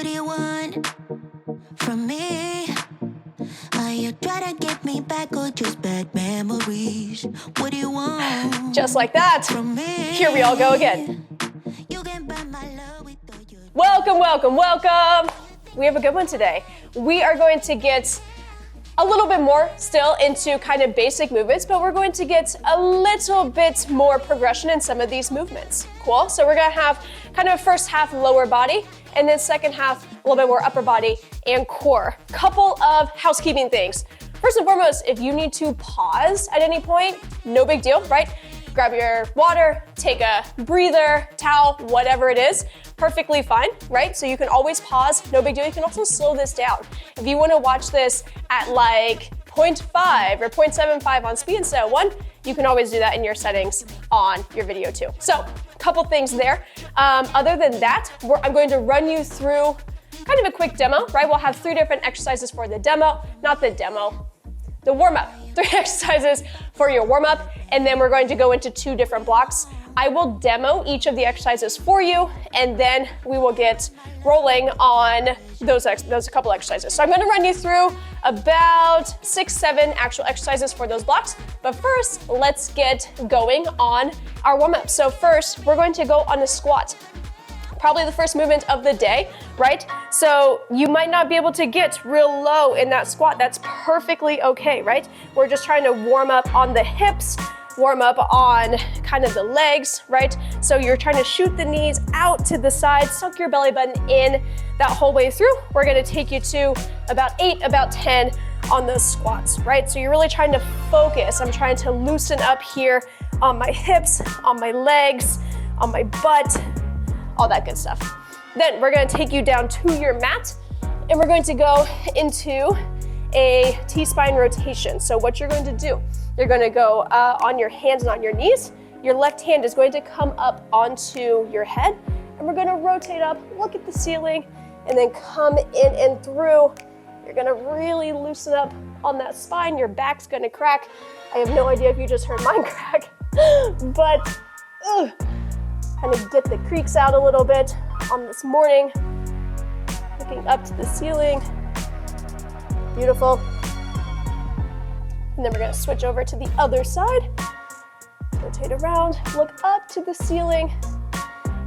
What do you want from me? Are you trying to get me back or just bad memories? What do you want? Just like that. From me? Here we all go again. You can buy my love with all your... Welcome, welcome, welcome. We have a good one today. We are going to get a little bit more still into kind of basic movements, but we're going to get a little bit more progression in some of these movements. Cool? So we're gonna have kind of first half lower body, and then second half a little bit more upper body and core. Couple of housekeeping things. First and foremost, if you need to pause at any point, no big deal, right? Grab your water, take a breather, towel, whatever it is, perfectly fine, right? So you can always pause, no big deal. You can also slow this down. If you wanna watch this at like 0.5 or 0.75 on speed instead of 1, you can always do that in your settings on your video too. So a couple things there. Other than that, I'm going to run you through kind of a quick demo, right? We'll have 3 different exercises for the demo, not the demo, the warm-up. 3 exercises for your warm-up, and then we're going to go into 2 different blocks. I will demo each of the exercises for you, and then we will get rolling on those couple exercises. So I'm gonna run you through about 6-7 actual exercises for those blocks, but first, let's get going on our warm-up. So first, we're going to go on a squat. Probably the first movement of the day, right? So you might not be able to get real low in that squat. That's perfectly okay, right? We're just trying to warm up on the hips, warm up on kind of the legs, right? So you're trying to shoot the knees out to the side, suck your belly button in that whole way through. We're gonna take you to about 8, about 10 on those squats, right? So you're really trying to focus. I'm trying to loosen up here on my hips, on my legs, on my butt, all that good stuff. Then we're gonna take you down to your mat, and we're going to go into a T-spine rotation. So what you're going to do, you're gonna go on your hands and on your knees. Your left hand is going to come up onto your head, and we're gonna rotate up, look at the ceiling, and then come in and through. You're gonna really loosen up on that spine. Your back's gonna crack. I have no idea if you just heard mine crack, but kind of get the creaks out a little bit on this morning. Looking up to the ceiling. Beautiful. And then we're gonna switch over to the other side. Rotate around, look up to the ceiling,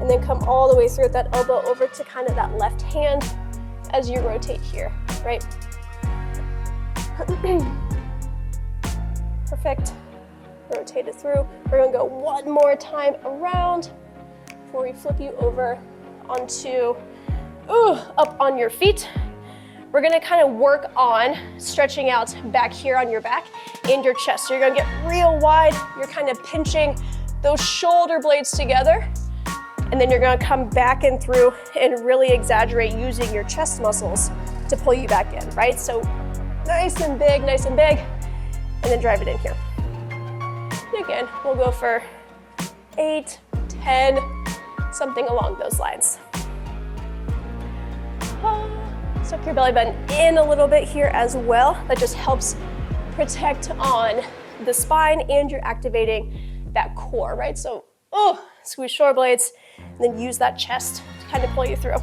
and then come all the way through with that elbow over to kind of that left hand as you rotate here, right? Perfect. Rotate it through. We're gonna go one more time around before we flip you over onto, up on your feet. We're gonna kind of work on stretching out back here on your back and your chest. So you're gonna get real wide. You're kind of pinching those shoulder blades together. And then you're gonna come back and through and really exaggerate using your chest muscles to pull you back in, right? So nice and big, and then drive it in here. And again, we'll go for 8, 10, something along those lines. Suck your belly button in a little bit here as well. That just helps protect on the spine, and you're activating that core, right? So, squeeze shoulder blades, and then use that chest to kind of pull you through.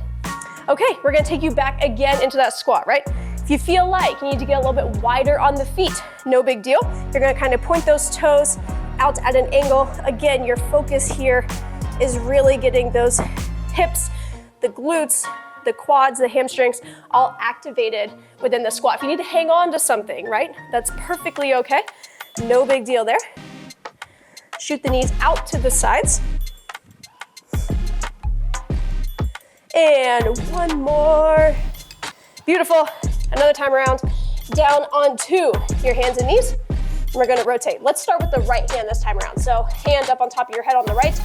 Okay, we're gonna take you back again into that squat, right? If you feel like you need to get a little bit wider on the feet, no big deal. You're gonna kind of point those toes out at an angle. Again, your focus here is really getting those hips, the glutes, the quads, the hamstrings, all activated within the squat. If you need to hang on to something, right? That's perfectly okay. No big deal there. Shoot the knees out to the sides. And one more. Beautiful. Another time around. Down onto your hands and knees. And we're gonna rotate. Let's start with the right hand this time around. So hand up on top of your head on the right.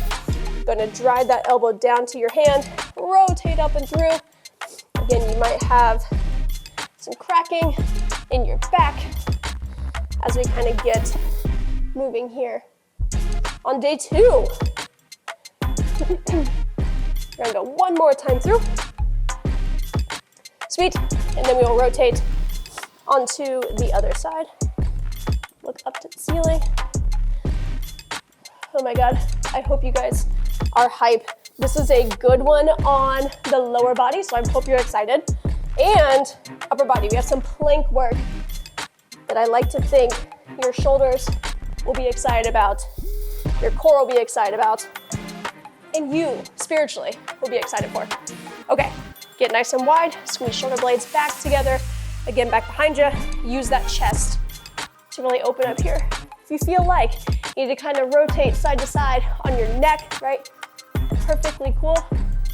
Gonna drive that elbow down to your hand. Rotate up and through. Again, you might have some cracking in your back as we kind of get moving here. On day 2, we're gonna go one more time through. Sweet, and then we will rotate onto the other side. Look up to the ceiling. Oh my God, I hope you guys are hype This is a good one on the lower body, so I hope you're excited. And upper body, we have some plank work that I like to think your shoulders will be excited about, your core will be excited about, and you, spiritually, will be excited for. Okay, get nice and wide, squeeze shoulder blades back together, again, back behind you. Use that chest to really open up here. If you feel like you need to kind of rotate side to side on your neck, right? Perfectly cool.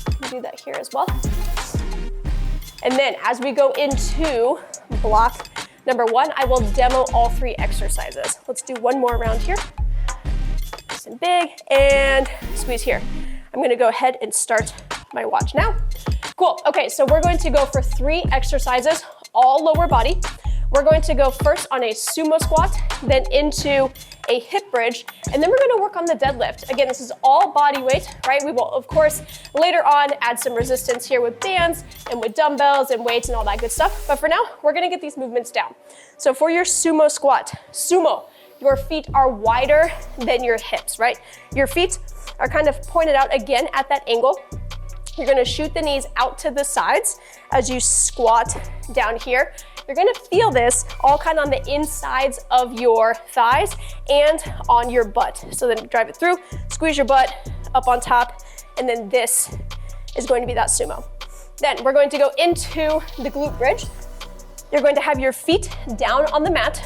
You can do that here as well. And then as we go into block number 1, I will demo all 3 exercises. Let's do one more round here. Nice and big, and squeeze here. I'm gonna go ahead and start my watch now. Cool, okay, so we're going to go for 3 exercises, all lower body. We're going to go first on a sumo squat, then into a hip bridge, and then we're gonna work on the deadlift. Again, this is all body weight, right? We will, of course, later on add some resistance here with bands and with dumbbells and weights and all that good stuff. But for now, we're gonna get these movements down. So for your sumo squat, sumo, your feet are wider than your hips, right? Your feet are kind of pointed out again at that angle. You're gonna shoot the knees out to the sides as you squat down here. You're gonna feel this all kind of on the insides of your thighs and on your butt. So then drive it through, squeeze your butt up on top, and then this is going to be that sumo. Then we're going to go into the glute bridge. You're going to have your feet down on the mat.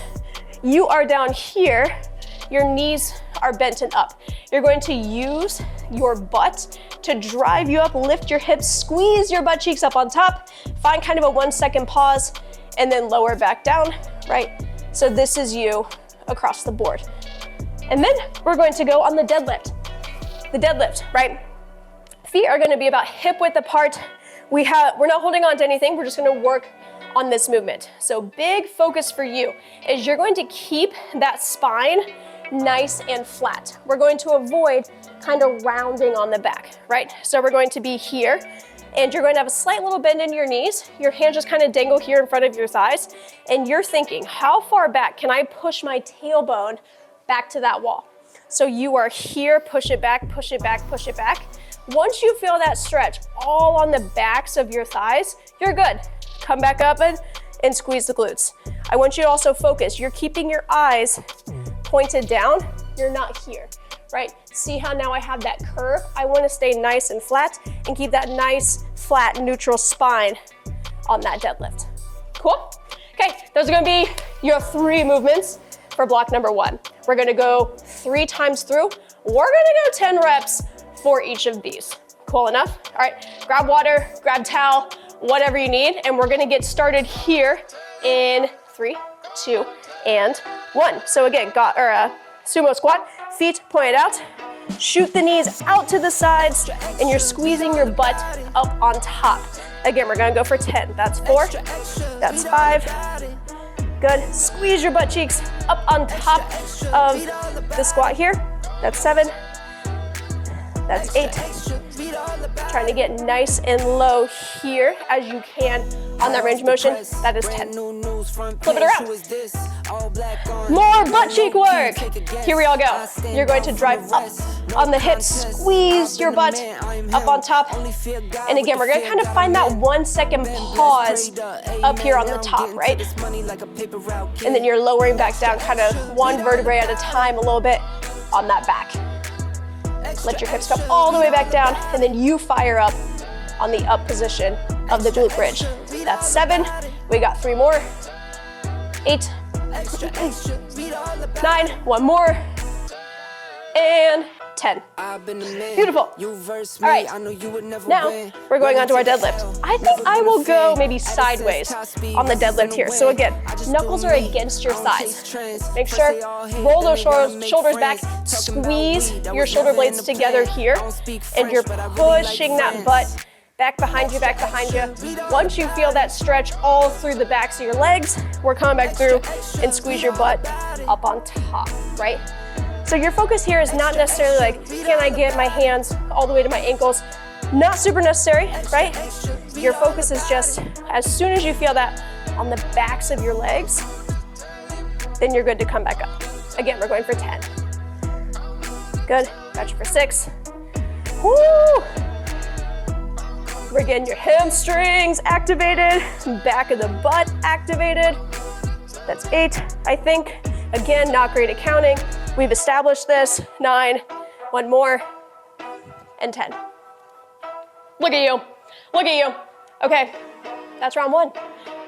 You are down here, your knees are bent and up. You're going to use your butt to drive you up, lift your hips, squeeze your butt cheeks up on top, find kind of a 1-second pause, and then lower back down, right? So this is you across the board. And then we're going to go on the deadlift. The deadlift, right? Feet are gonna be about hip width apart. We're not holding on to anything, we're just gonna work on this movement. So big focus for you is you're going to keep that spine nice and flat. We're going to avoid kind of rounding on the back, right? So we're going to be here, and you're going to have a slight little bend in your knees. Your hands just kind of dangle here in front of your thighs, and you're thinking, how far back can I push my tailbone back to that wall? So you are here, push it back, push it back, push it back. Once you feel that stretch all on the backs of your thighs, you're good. Come back up and squeeze the glutes. I want you to also focus. You're keeping your eyes pointed down. You're not here, right? See how now I have that curve? I want to stay nice and flat and keep that nice, flat, neutral spine on that deadlift. Cool? Okay, those are going to be your 3 movements for block number 1. We're going to go 3 times through. We're going to go 10 reps for each of these. Cool enough? All right, grab water, grab towel, whatever you need, and we're gonna get started here in 3, 2, and 1. So again, sumo squat, feet pointed out, shoot the knees out to the sides, and you're squeezing your butt up on top. Again, we're gonna go for 10. That's 4, that's 5, good. Squeeze your butt cheeks up on top of the squat here. That's 7, that's 8. Trying to get nice and low here as you can on that range of motion. That is 10. Flip it around. More butt cheek work. Here we all go. You're going to drive up on the hips, squeeze your butt up on top. And again, we're going to kind of find that 1-second pause up here on the top, right? And then you're lowering back down kind of 1 vertebrae at a time a little bit on that back. Let your hips come all the way back down, and then you fire up on the up position of the glute bridge. That's 7. We got 3 more. 8. 9. 1 more. And 10. Beautiful. All right. Now we're going on to our deadlift. I think I will go maybe sideways on the deadlift here. So again, knuckles are against your thighs. Make sure, roll those shoulders back, squeeze your shoulder blades together here, and you're pushing that butt back behind you, back behind you. Once you feel that stretch all through the backs of your legs, we're coming back through and squeeze your butt up on top, right? So your focus here is not necessarily like, can I get my hands all the way to my ankles? Not super necessary, right? Your focus is just, as soon as you feel that on the backs of your legs, then you're good to come back up. Again, we're going for 10. Good, got you for 6. Woo! We're getting your hamstrings activated, back of the butt activated. That's 8, I think. Again, not great at counting. We've established this. 9, one more, and 10. Look at you, look at you. Okay, that's round 1.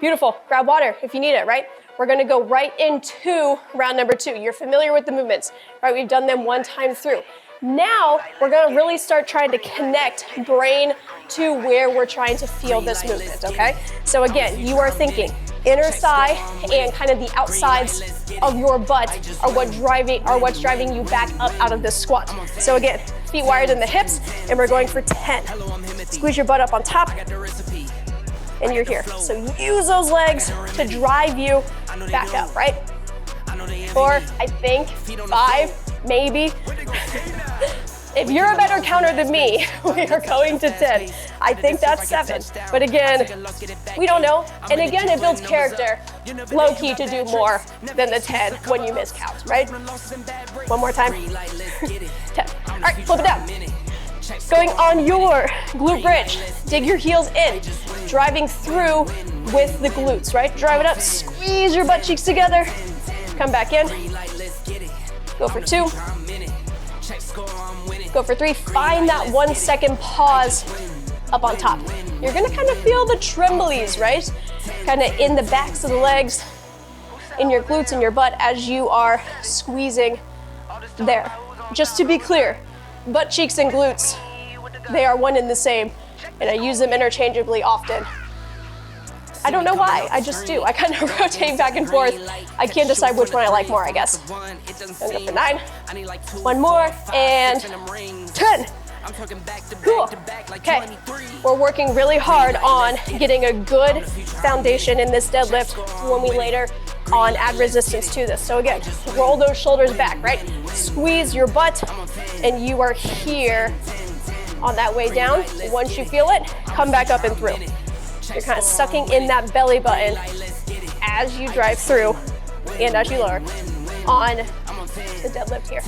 Beautiful, grab water if you need it, right? We're gonna go right into round number 2. You're familiar with the movements, right? We've done them one time through. Now, we're gonna really start trying to connect brain to where we're trying to feel this movement, okay? So again, you are thinking inner thigh and kind of the outsides of your butt are what's driving you back up out of this squat. So again, feet wired in the hips, and we're going for 10. Squeeze your butt up on top, and you're here. So use those legs to drive you back up, right? 4, I think, 5, maybe. If you're a better counter than me, we are going to 10. I think that's 7. But again, we don't know. And again, it builds character, low key, to do more than the 10 when you miscount, right? One more time. 10. All right, flip it down. Going on your glute bridge. Dig your heels in, driving through with the glutes, right? Drive it up, squeeze your butt cheeks together. Come back in. Go for 2. Go for 3. Find that 1 second pause up on top. You're gonna kind of feel the tremblies, right? Kind of in the backs of the legs, in your glutes and your butt as you are squeezing there. Just to be clear, butt cheeks and glutes, they are one and the same, and I use them interchangeably often. I don't know why, I just do. I kind of rotate back and forth. I can't decide which one I like more, I guess. Go for 9, one more, and 10. Cool, okay. We're working really hard on getting a good foundation in this deadlift when we later on add resistance to this. So again, roll those shoulders back, right? Squeeze your butt, and you are here on that way down. Once you feel it, come back up and through. You're kind of sucking in that belly button as you drive through and as you lower on the deadlift here.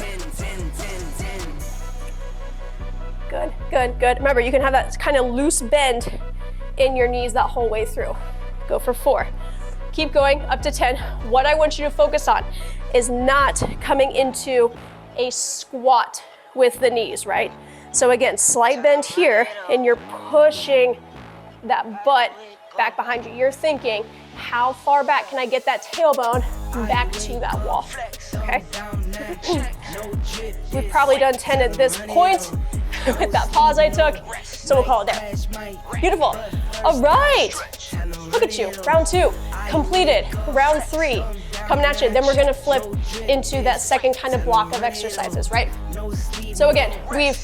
Good, good, good. Remember, you can have that kind of loose bend in your knees that whole way through. Go for 4. Keep going up to 10. What I want you to focus on is not coming into a squat with the knees, right? So again, slight bend here, and you're pushing that butt back behind you. You're thinking, how far back can I get that tailbone back to that wall? Okay? We've probably done 10 at this point with that pause I took, so we'll call it there. Beautiful. All right. Look at you. Round 2 completed. Round 3 coming at you. Then we're gonna flip into that second kind of block of exercises, right? So again, we've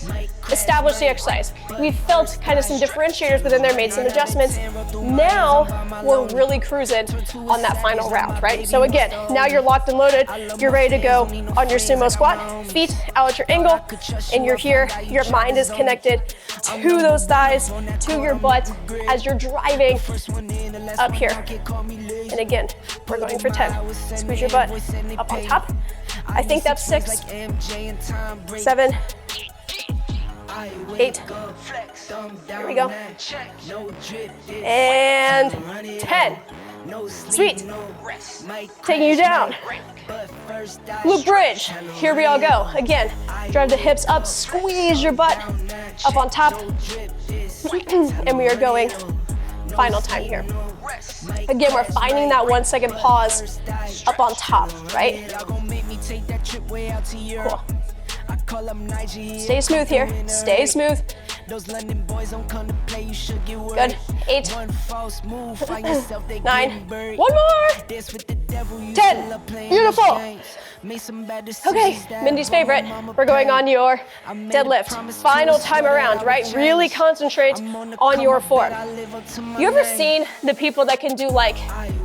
established the exercise. We've felt kind of some differentiators within there, made some adjustments. Now we're really cruising on that final round, right? So again, now you're locked and loaded. You're ready to go on your sumo squat. Feet out at your angle, and you're here. Your mind is connected to those thighs, to your butt as you're driving up here. And again, we're going for 10. Squeeze your butt up on top. I think that's 6, 7, 8. Here we go. And 10. Sweet. Taking you down. Glute bridge. Here we all go. Again, drive the hips up, squeeze your butt up on top. And we are going final time here. Again, we're finding that 1 second pause up on top, right? Cool. Stay smooth here. Stay smooth. Good. 8. 9. One more. 10. Beautiful. Okay, Mindy's favorite. We're going on your deadlift. Final time around, right? Really concentrate on your form. You ever seen the people that can do like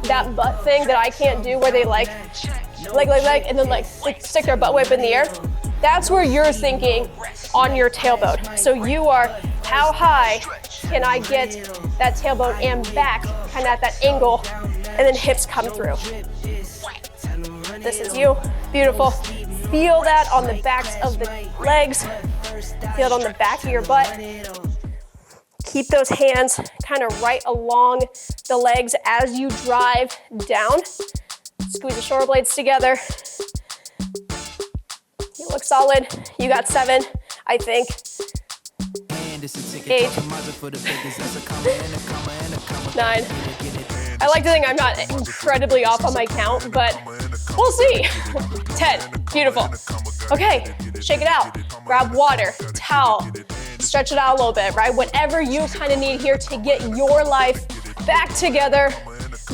that butt thing that I can't do, where they like, and then like stick their butt whip in the air? That's where you're thinking on your tailbone. So you are, how high can I get that tailbone and back, kind of at that angle, and then hips come through. This is you. Beautiful. Feel that on the backs of the legs. Feel it on the back of your butt. Keep those hands kind of right along the legs as you drive down. Squeeze the shoulder blades together. You look solid. You got 7, I think. 8, 9. I like to think I'm not incredibly off on my count, but we'll see. 10, beautiful. Okay, shake it out. Grab water, towel, stretch it out a little bit, right? Whatever you kind of need here to get your life back together,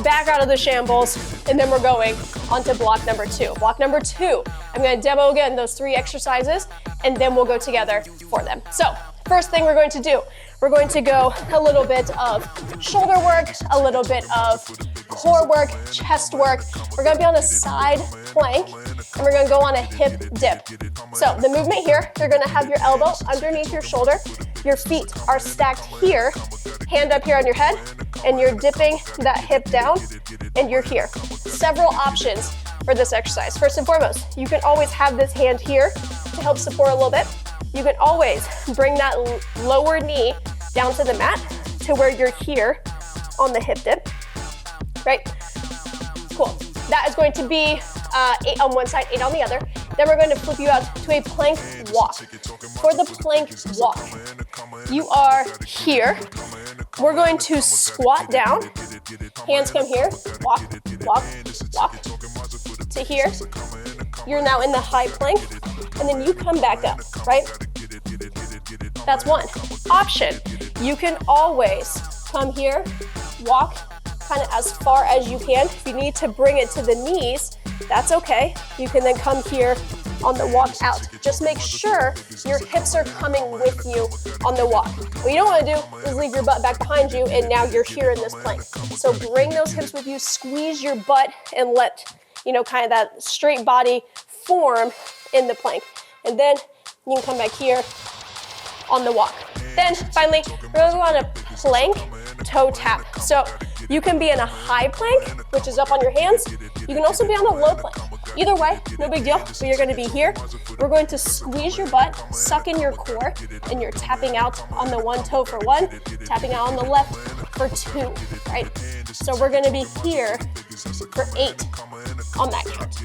back out of the shambles, and then we're going on to block number 2. Block number 2, I'm gonna demo again those 3 exercises, and then we'll go together for them. So, first thing we're going to do, we're going to go a little bit of shoulder work, a little bit of core work, chest work. We're gonna be on a side plank, and we're gonna go on a hip dip. So the movement here, you're gonna have your elbow underneath your shoulder, your feet are stacked here, hand up here on your head, and you're dipping that hip down, and you're here. Several options for this exercise. First and foremost, you can always have this hand here to help support a little bit. You can always bring that lower knee down to the mat to where you're here on the hip dip, right? Cool. That is going to be 8 on one side, 8 on the other. Then we're going to flip you out to a plank walk. For the plank walk, you are here. We're going to squat down. Hands come here. Walk, walk, walk to here. You're now in the high plank. And then you come back up, right? That's one option. You can always come here, walk kind of as far as you can. If you need to bring it to the knees, that's okay. You can then come here on the walk out. Just make sure your hips are coming with you on the walk. What you don't want to do is leave your butt back behind you and now you're here in this plank. So bring those hips with you, squeeze your butt and let, kind of that straight body form in the plank. And then you can come back here on the walk. Then finally, we're gonna go on a plank toe tap. So you can be in a high plank, which is up on your hands. You can also be on a low plank. Either way, no big deal, but you're gonna be here. We're going to squeeze your butt, suck in your core, and you're tapping out on the one toe for 1, tapping out on the left for 2, right? So we're gonna be here for 8 on that count.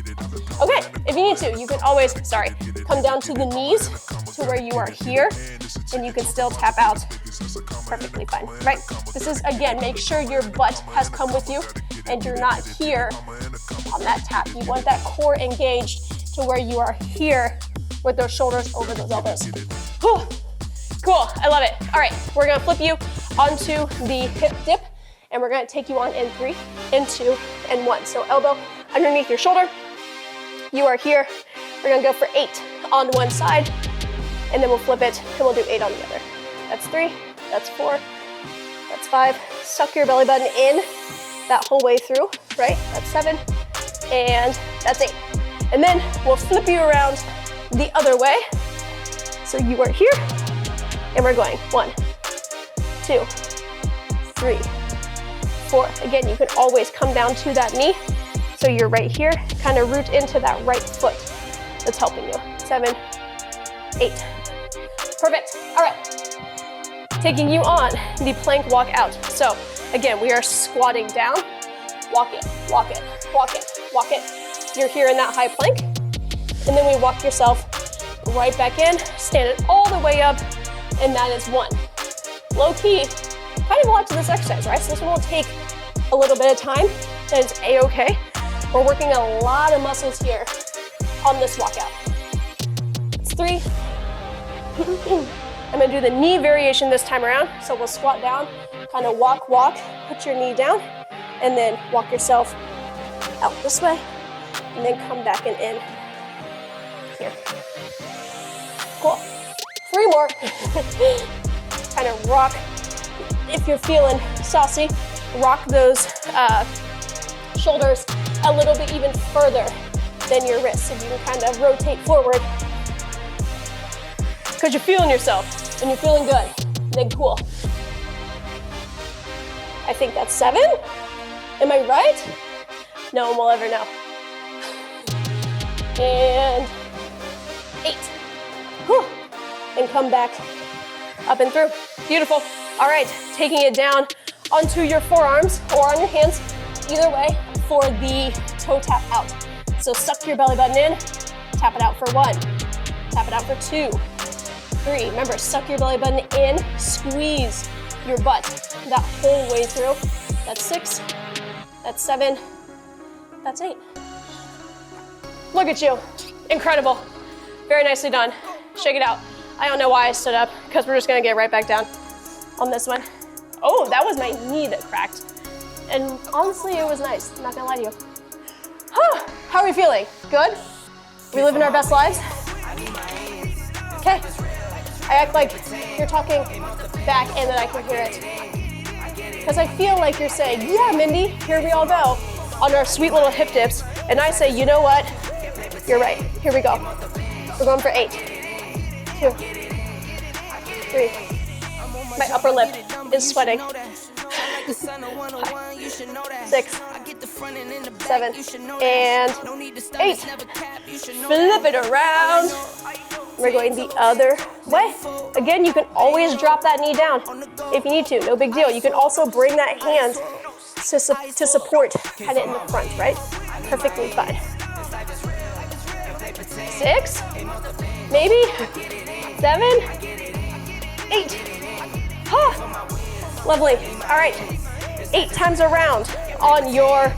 Okay, if you need to, you can always, come down to the knees to where you are here, and you can still tap out perfectly fine, right? This is, again, make sure your butt has come with you and you're not here on that tap. You want that core engaged to where you are here with those shoulders over those elbows. Whew. Cool, I love it. All right, we're gonna flip you onto the hip dip, and we're gonna take you on in 3, in 2, and 1. So elbow underneath your shoulder. You are here. We're gonna go for 8 on one side, and then we'll flip it, and we'll do 8 on the other. That's 3, that's 4, that's 5. Suck your belly button in that whole way through, right? That's 7, and that's 8. And then we'll flip you around the other way. So you are here, and we're going 1, 2, 3, 4. Again, you can always come down to that knee. So you're right here, kind of root into that right foot that's helping you. 7, 8. Perfect. All right. Taking you on the plank walk out. So again, we are squatting down, walk it, walk it, walk it, walk it. You're here in that high plank. And then we walk yourself right back in, stand it all the way up, and that is 1. Low key, kind of a lot to this exercise, right? So this one will take a little bit of time. That is A-okay. We're working a lot of muscles here on this walkout. It's 3. I'm gonna do the knee variation this time around. So we'll squat down, kind of walk, walk, put your knee down, and then walk yourself out this way, and then come back and in here. Cool. 3 more. Kind of rock, if you're feeling saucy, rock those shoulders a little bit even further than your wrists. So you can kind of rotate forward because you're feeling yourself and you're feeling good. Then cool. I think that's 7. Am I right? No one will ever know. And 8. Whew. And come back Up and through. Beautiful. All right, taking it down onto your forearms or on your hands, either way, for the toe tap out. So suck your belly button in, tap it out for 1, tap it out for 2, 3. Remember, suck your belly button in, squeeze your butt that whole way through. That's 6, that's 7, that's 8. Look at you, incredible. Very nicely done. Shake it out. I don't know why I stood up, because we're just gonna get right back down on this one. Oh, that was my knee that cracked. And honestly, it was nice, I'm not gonna lie to you. How are we feeling? Good? We living our best lives? Okay. I act like you're talking back and that I can hear it. Because I feel like you're saying, yeah, Mindy, here we all go on our sweet little hip dips. And I say, you know what? You're right, here we go. We're going for 8, 2, 3. My upper lip is sweating. 6, 7, and 8. Flip it around. We're going the other way. Again, you can always drop that knee down if you need to, no big deal. You can also bring that hand to support kind of in the front, right? Perfectly fine. 6, maybe, 7, 8. Lovely. All right, 8 times around on your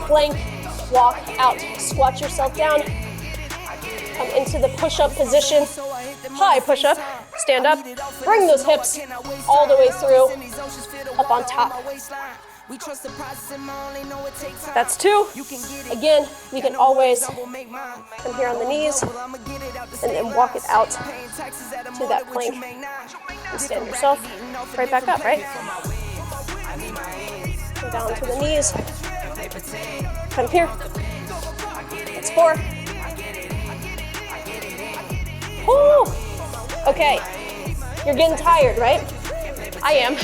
plank walk out. Squat yourself down. Come into the push-up position. High push-up. Stand up. Bring those hips all the way through. Up on top. That's 2. Again, you can always come here on the knees and then walk it out to that plank. And stand yourself right back up, right? Go down to the knees. Come here. That's 4. Woo! Okay, you're getting tired, right? I am.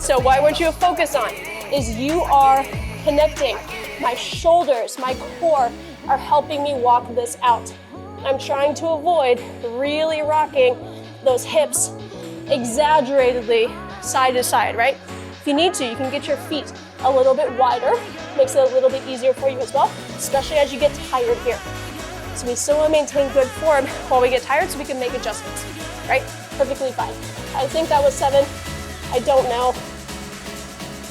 So what I want you to focus on is you are connecting. My shoulders, my core are helping me walk this out. I'm trying to avoid really rocking those hips exaggeratedly side to side, right? If you need to, you can get your feet a little bit wider. Makes it a little bit easier for you as well, especially as you get tired here. So we still want to maintain good form while we get tired so we can make adjustments, right? Perfectly fine. I think that was 7. I don't know.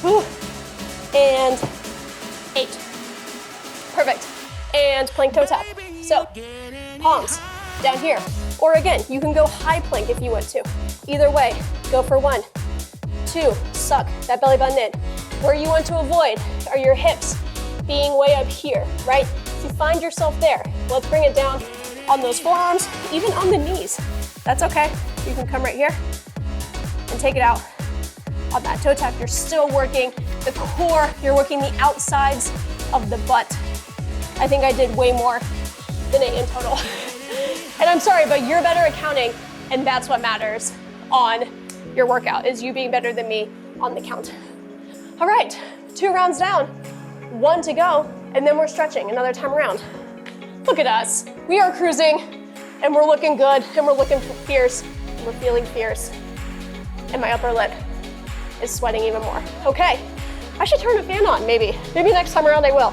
Whew. And 8. Perfect. And plank toe tap. So palms down here. Or again, you can go high plank if you want to. Either way, go for 1, 2, suck that belly button in. Where you want to avoid are your hips being way up here, right? If you find yourself there, let's bring it down on those forearms, even on the knees. That's okay. You can come right here and take it out on that toe tap. You're still working the core. You're working the outsides of the butt. I think I did way more than 8 in total. And I'm sorry, but you're better at counting, and that's what matters on your workout, is you being better than me on the count. All right, 2 rounds down, 1 to go, and then we're stretching another time around. Look at us. We are cruising, and we're looking good, and we're looking fierce, and we're feeling fierce. And my upper lip is sweating even more. Okay, I should turn a fan on, maybe. Maybe next time around I will.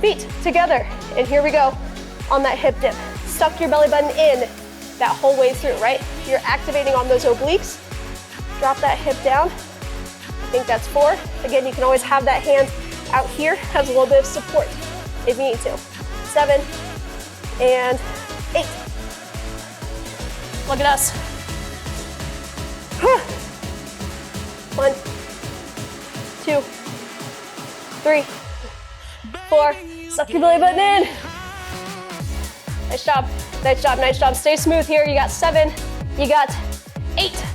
Feet together, and here we go on that hip dip. Suck your belly button in that whole way through, right? You're activating on those obliques. Drop that hip down. I think that's 4. Again, you can always have that hand out here, has a little bit of support if you need to. 7 and 8. Look at us. 1, 2, 3, 4. Suck your belly button in. Nice job, nice job, nice job. Stay smooth here. You got 7, you got 8.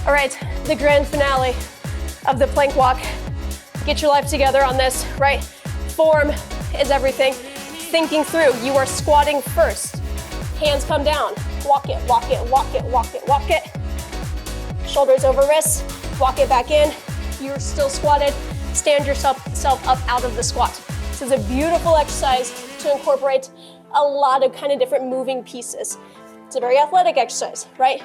All right, the grand finale of the plank walk. Get your life together on this, right? Form is everything. Thinking through, you are squatting first. Hands come down. Walk it, walk it, walk it, walk it, walk it. Shoulders over wrists, walk it back in. You're still squatted. Stand yourself up out of the squat. This is a beautiful exercise to incorporate a lot of kind of different moving pieces. It's a very athletic exercise, right?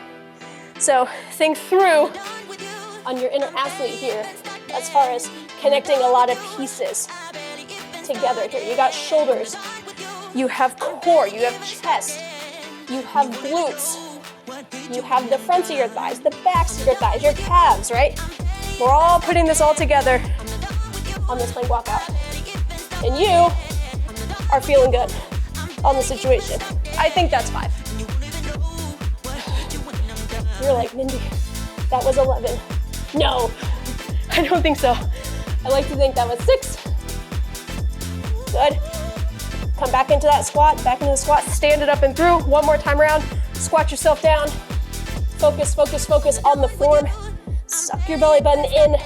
So think through on your inner athlete here as far as connecting a lot of pieces together here. You got shoulders, you have core, you have chest, you have glutes, you have the fronts of your thighs, the backs of your thighs, your calves, right? We're all putting this all together on this leg walkout. And you are feeling good on the situation. I think that's 5. You're like, Mindy, that was 11. No, I don't think so. I like to think that was 6. Good. Come back into that squat, back into the squat, stand it up and through. One more time around, squat yourself down. Focus, focus, focus on the form. Suck your belly button in.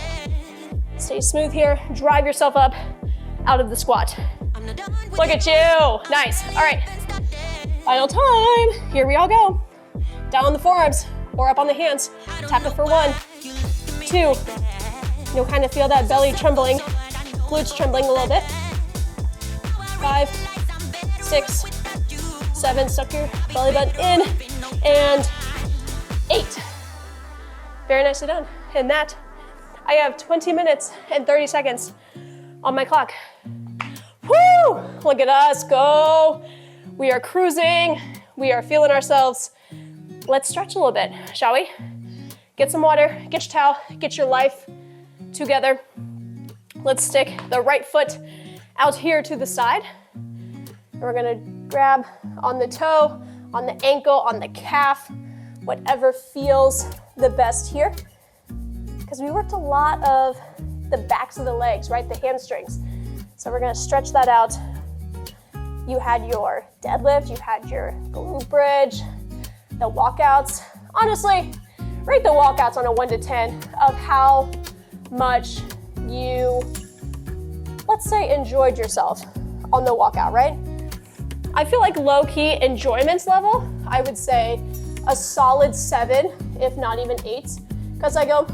Stay smooth here. Drive yourself up out of the squat. Look at you. Nice. All right. Final time. Here we all go. Down on the forearms or up on the hands. Tap it for 1, 2. You'll kind of feel that belly trembling, glutes trembling a little bit. 5, 6, 7. Suck your belly button in. And 8. Very nicely done. And that, I have 20 minutes and 30 seconds on my clock. Woo! Look at us go. We are cruising. We are feeling ourselves. Let's stretch a little bit, shall we? Get some water, get your towel, get your life together. Let's stick the right foot out here to the side. And we're gonna grab on the toe, on the ankle, on the calf, whatever feels the best here. Because we worked a lot of the backs of the legs, right? The hamstrings. So we're gonna stretch that out. You had your deadlift, you had your glute bridge, the walkouts. Honestly, rate the walkouts on a 1 to 10 of how much you, let's say, enjoyed yourself on the walkout, right? I feel like low-key enjoyment level, I would say a solid 7, if not even 8. Because I go,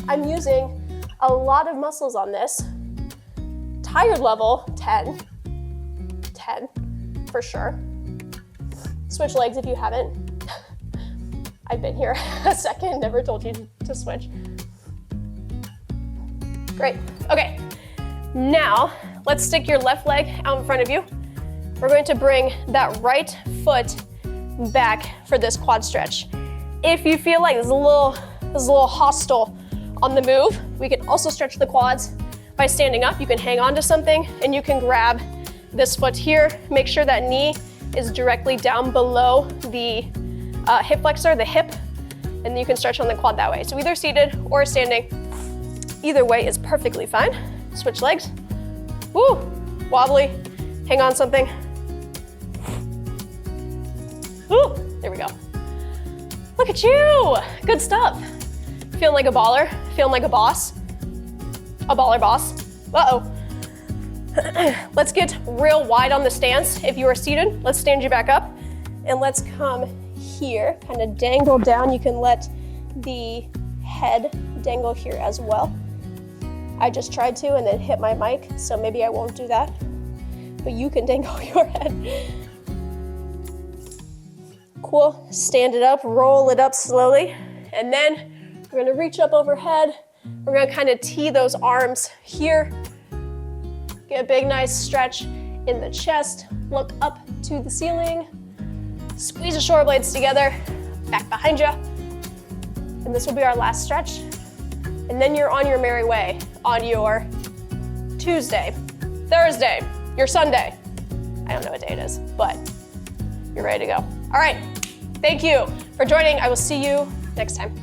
I'm using a lot of muscles on this. Tired level, 10. 10, for sure. Switch legs if you haven't. I've been here a second, never told you to switch. Great, okay. Now, let's stick your left leg out in front of you. We're going to bring that right foot back for this quad stretch. If you feel like this is a little hostile on the move, we can also stretch the quads by standing up. You can hang on to something and you can grab this foot here. Make sure that knee is directly down below the hip flexor, the hip, and then you can stretch on the quad that way. So either seated or standing, either way is perfectly fine. Switch legs. Woo, wobbly, hang on something. Woo, there we go. Look at you, good stuff. Feeling like a baller, feeling like a boss. A baller boss. Uh-oh. Let's get real wide on the stance. If you are seated, let's stand you back up and let's come here, kind of dangle down. You can let the head dangle here as well. I just tried to and then hit my mic, so maybe I won't do that. But you can dangle your head. Cool, stand it up, roll it up slowly. And then we're gonna reach up overhead. We're gonna kind of tee those arms here. Get a big, nice stretch in the chest. Look up to the ceiling. Squeeze the shoulder blades together, back behind you. And this will be our last stretch. And then you're on your merry way on your Tuesday, Thursday, your Sunday. I don't know what day it is, but you're ready to go. All right, thank you for joining. I will see you next time.